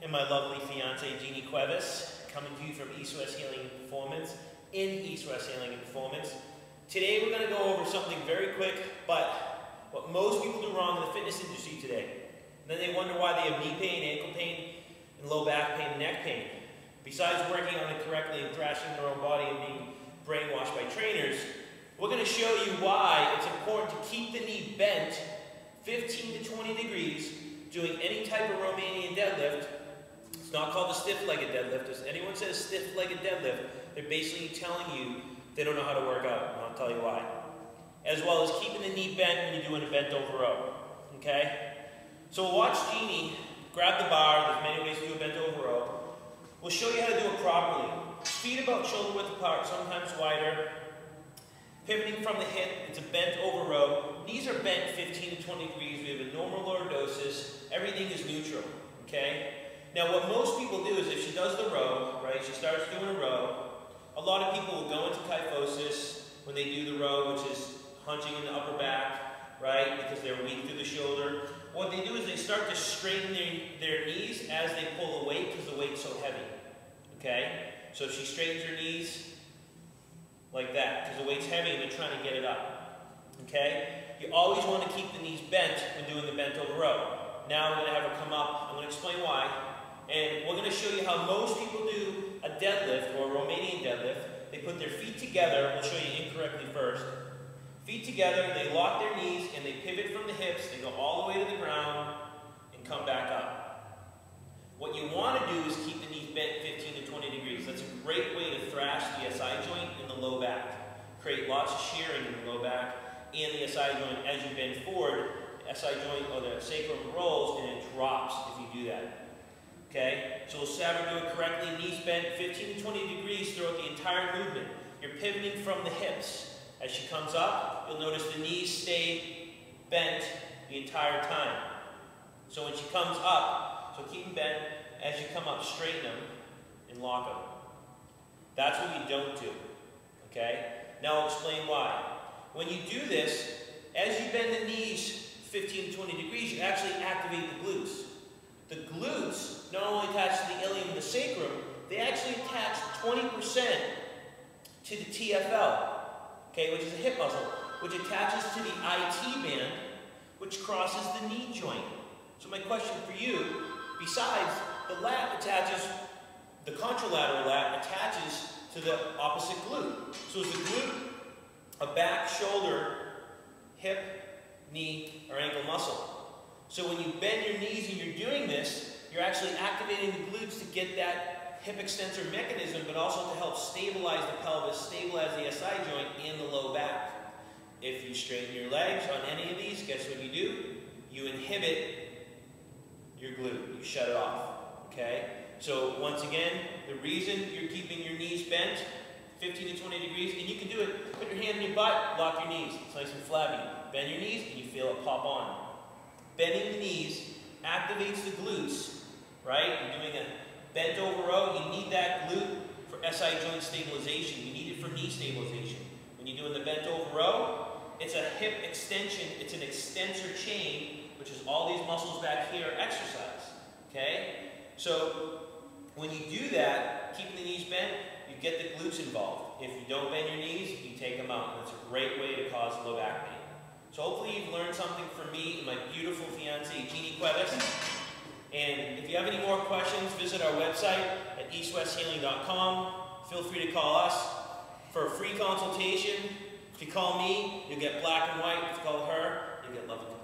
And my lovely fiance, Jeannie Cuevas, coming to you from East West Healing and Performance, in East West Healing and Performance. Today we're going to go over something very quick, but what most people do wrong in the fitness industry today. And then they wonder why they have knee pain, ankle pain, and low back pain, and neck pain. Besides working on it correctly and thrashing their own body and being brainwashed by trainers, we're going to show you why it's important to keep the knee bent 15 to 20 degrees doing any type of Romanian deadlift. It's not called a stiff-legged deadlift. If anyone says stiff-legged deadlift, they're basically telling you they don't know how to work out, and I'll tell you why. As well as keeping the knee bent when you're doing a bent over row, okay? So we'll watch Jeannie grab the bar. There's many ways to do a bent over row. We'll show you how to do it properly. Feet about shoulder width apart, sometimes wider. Pivoting from the hip, it's a bent over row. Knees are bent 15 to 20 degrees. We have a normal lordosis. Everything is neutral, okay? Now what most people do is if she does the row, right, she starts doing a row, a lot of people will go into kyphosis when they do the row, which is hunching in the upper back, right, because they're weak through the shoulder. What they do is they start to straighten their knees as they pull the weight because the weight's so heavy, okay? So if she straightens her knees like that, because the weight's heavy and they're trying to get it up, okay? You always want to keep the knees bent when doing the bent over row. Now I'm going to have her come up, I'm going to explain why, and we're going to show you how most people do a deadlift or a Romanian deadlift. They put their feet together. We'll show you incorrectly first. Feet together, they lock their knees and they pivot from the hips, they go all the way to the ground and come back up. What you want to do is keep the knees bent 15 to 20 degrees. That's a great way to thrash the SI joint in the low back. Create lots of shearing in the low back and the SI joint as you bend forward. The SI joint or the sacrum rolls and it drops if you do that. Okay? So we'll have her do it correctly. Knees bent 15 to 20 degrees throughout the entire movement. You're pivoting from the hips. As she comes up, you'll notice the knees stay bent the entire time. So when she comes up, so keep them bent. As you come up, straighten them and lock them. That's what you don't do. Okay? Now I'll explain why. When you do this, as you bend the knees 15 to 20 degrees, you actually activate the glutes. The glutes not only attach to the ilium and the sacrum, they actually attach 20% to the TFL, okay, which is a hip muscle, which attaches to the IT band, which crosses the knee joint. So my question for you, besides the lat attaches, the contralateral lat attaches to the opposite glute. So is the glute a back, shoulder, hip, knee, or ankle muscle? So when you bend your knees and you're doing this, you're actually activating the glutes to get that hip extensor mechanism, but also to help stabilize the pelvis, stabilize the SI joint and the low back. If you straighten your legs on any of these, guess what you do? You inhibit your glute. You shut it off, okay? So once again, the reason you're keeping your knees bent 15 to 20 degrees, and you can do it, put your hand in your butt, lock your knees. It's nice and flabby. Bend your knees and you feel it pop on. Bending the knees activates the glutes, right? You're doing a bent over row, you need that glute for SI joint stabilization. You need it for knee stabilization. When you're doing the bent over row, it's a hip extension, it's an extensor chain, which is all these muscles back here exercise, okay? So when you do that, keeping the knees bent, you get the glutes involved. If you don't bend your knees, you take them out. That's a great way to cause low back pain. So hopefully you've learned something from me and my beautiful fiancée, Jeannie Cuevas. And if you have any more questions, visit our website at eastwesthealing.com. Feel free to call us for a free consultation. If you call me, you'll get black and white. If you call her, you'll get love and